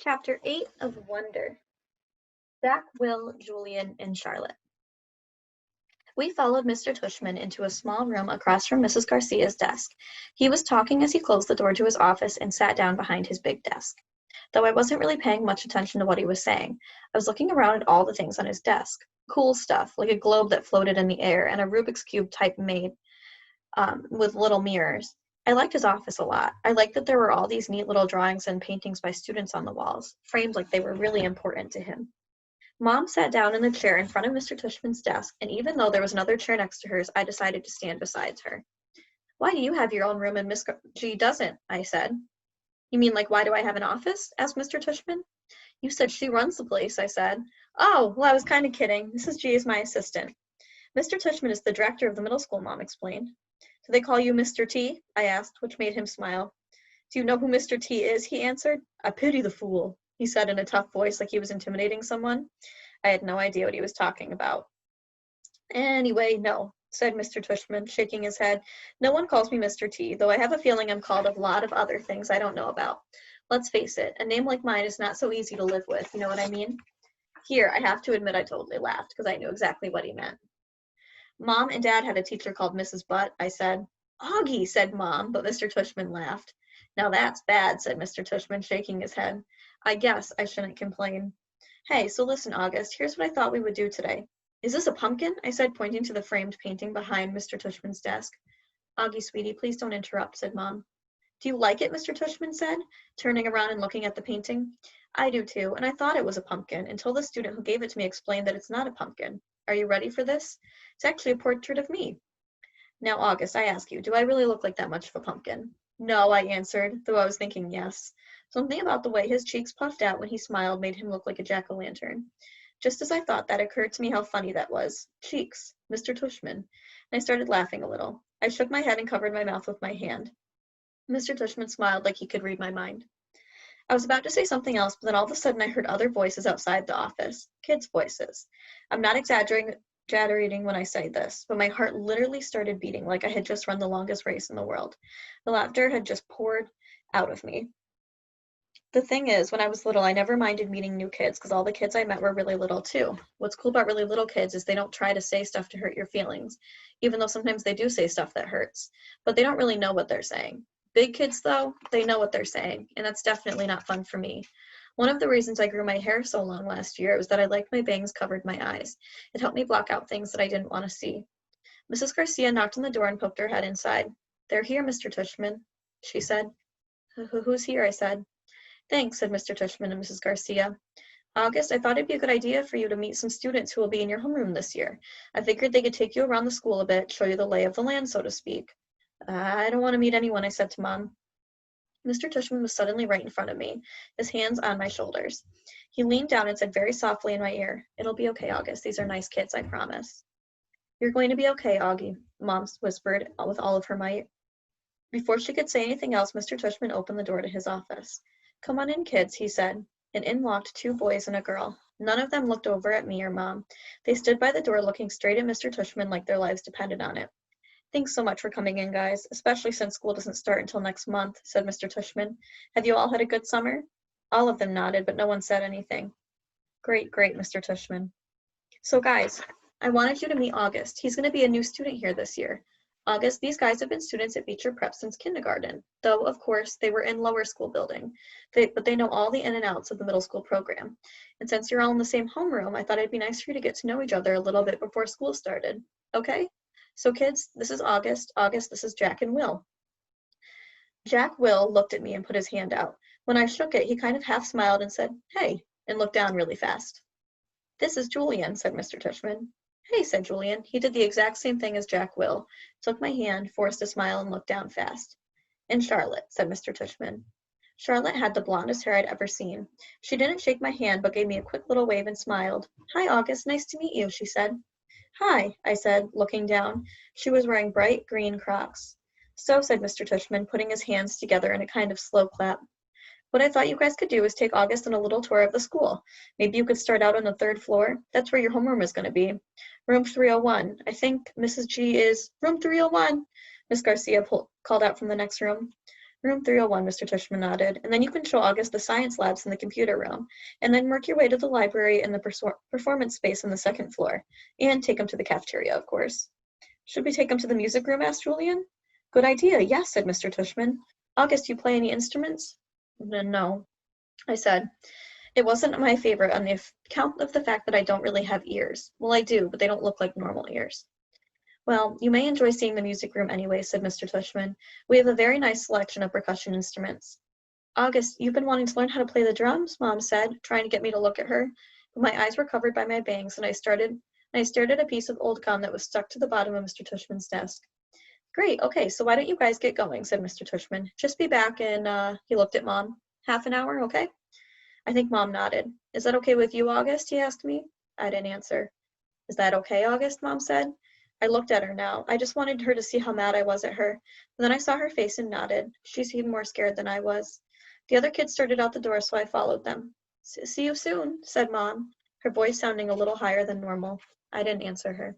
Chapter 8 of Wonder. Jack, Will, Julian, and Charlotte. We followed Mr. Tushman into a small room across from Mrs. Garcia's desk. He was talking as he closed the door to his office and sat down behind his big desk. Though I wasn't really paying much attention to what he was saying, I was looking around at all the things on his desk. Cool stuff, like a globe that floated in the air and a Rubik's Cube type made with little mirrors. I liked his office a lot. I liked that there were all these neat little drawings and paintings by students on the walls, framed like they were really important to him. Mom sat down in the chair in front of Mr. Tushman's desk, and even though there was another chair next to hers, I decided to stand beside her. "Why do you have your own room and Miss G doesn't?" I said. "You mean like why do I have an office?" asked Mr. Tushman. "You said she runs the place," I said. "Oh, well, I was kind of kidding. Mrs. G is my assistant." "Mr. Tushman is the director of the middle school," Mom explained. "Do they call you Mr. T?" I asked, which made him smile. "Do you know who Mr. T is?" he answered. "I pity the fool," he said in a tough voice like he was intimidating someone. I had no idea what he was talking about. "Anyway, no," said Mr. Tushman, shaking his head. "No one calls me Mr. T, though I have a feeling I'm called a lot of other things I don't know about. Let's face it, a name like mine is not so easy to live with, you know what I mean?" Here, I have to admit I totally laughed, because I knew exactly what he meant. "Mom and Dad had a teacher called Mrs. Butt," I said. "Augie," said Mom, but Mr. Tushman laughed. "Now that's bad," said Mr. Tushman, shaking his head. "I guess I shouldn't complain. Hey, so listen, August, here's what I thought we would do today." "Is this a pumpkin?" I said, pointing to the framed painting behind Mr. Tushman's desk. "Augie, sweetie, please don't interrupt," said Mom. "Do you like it?" Mr. Tushman said, turning around and looking at the painting. "I do too, and I thought it was a pumpkin until the student who gave it to me explained that it's not a pumpkin. Are you ready for this? It's actually a portrait of me. Now, August, I ask you, do I really look like that much of a pumpkin?" "No," I answered, though I was thinking yes. Something about the way his cheeks puffed out when he smiled made him look like a jack-o'-lantern. Just as I thought that, occurred to me how funny that was. Cheeks. Mr. Tushman. And I started laughing a little. I shook my head and covered my mouth with my hand. Mr. Tushman smiled like he could read my mind. I was about to say something else, but then all of a sudden I heard other voices outside the office. Kids' voices. I'm not exaggerating when I say this, but my heart literally started beating like I had just run the longest race in the world. The laughter had just poured out of me. The thing is, when I was little, I never minded meeting new kids because all the kids I met were really little too. What's cool about really little kids is they don't try to say stuff to hurt your feelings, even though sometimes they do say stuff that hurts, but they don't really know what they're saying. Big kids, though, they know what they're saying, and that's definitely not fun for me. One of the reasons I grew my hair so long last year was that I liked my bangs covered my eyes. It helped me block out things that I didn't want to see. Mrs. Garcia knocked on the door and poked her head inside. "They're here, Mr. Tushman," she said. "Who's here?" I said. "Thanks," said Mr. Tushman and Mrs. Garcia. "August, I thought it'd be a good idea for you to meet some students who will be in your homeroom this year. I figured they could take you around the school a bit, show you the lay of the land, so to speak." "I don't want to meet anyone," I said to Mom. Mr. Tushman was suddenly right in front of me, his hands on my shoulders. He leaned down and said very softly in my ear, "It'll be okay, August. These are nice kids, I promise." "You're going to be okay, Augie," Mom whispered with all of her might. Before she could say anything else, Mr. Tushman opened the door to his office. "Come on in, kids," he said, and in walked two boys and a girl. None of them looked over at me or Mom. They stood by the door looking straight at Mr. Tushman like their lives depended on it. "Thanks so much for coming in, guys, especially since school doesn't start until next month," said Mr. Tushman. "Have you all had a good summer?" All of them nodded, but no one said anything. Great, Mr. Tushman. "So guys, I wanted you to meet August. He's going to be a new student here this year. August, these guys have been students at Beecher Prep since kindergarten, though, of course, they were in lower school building, but they know all the in and outs of the middle school program. And since you're all in the same homeroom, I thought it'd be nice for you to get to know each other a little bit before school started. Okay? So kids, this is August. August, this is Jack and Will." Will looked at me and put his hand out. When I shook it, he kind of half smiled and said, "Hey," and looked down really fast. "This is Julian," said Mr. Tushman. "Hey," said Julian. He did the exact same thing as Will, took my hand, forced a smile, and looked down fast. "And Charlotte," said Mr. Tushman. Charlotte had the blondest hair I'd ever seen. She didn't shake my hand, but gave me a quick little wave and smiled. "Hi, August. Nice to meet you," she said. "Hi," I said, looking down. She was wearing bright green Crocs. "So," said Mr. Tushman, putting his hands together in a kind of slow clap, "what I thought you guys could do is take August on a little tour of the school. Maybe you could start out on the third floor. That's where your homeroom is going to be. Room 301. I think Mrs. G is room 301, Miss Garcia called out from the next room. Room 301, Mr. Tushman nodded, and then you can show August the science labs in the computer room, and then work your way to the library and the performance space on the second floor, and take him to the cafeteria, of course. Should we take him to the music room? Asked Julian. Good idea, yes, said Mr. Tushman. August, you play any instruments? No, I said. It wasn't my favorite on the account of the fact that I don't really have ears. Well, I do, but they don't look like normal ears. Well, you may enjoy seeing the music room anyway, said Mr. Tushman. We have a very nice selection of percussion instruments. August, you've been wanting to learn how to play the drums, Mom said, trying to get me to look at her. But my eyes were covered by my bangs, and I stared at a piece of old gum that was stuck to the bottom of Mr. Tushman's desk. Great, okay, so why don't you guys get going, said Mr. Tushman. Just be back in, he looked at Mom. Half an hour, okay? I think Mom nodded. Is that okay with you, August? He asked me. I didn't answer. Is that okay, August? Mom said. I looked at her now. I just wanted her to see how mad I was at her. But then I saw her face and nodded. She seemed more scared than I was. The other kids started out the door, so I followed them. See you soon, said Mom, her voice sounding a little higher than normal. I didn't answer her.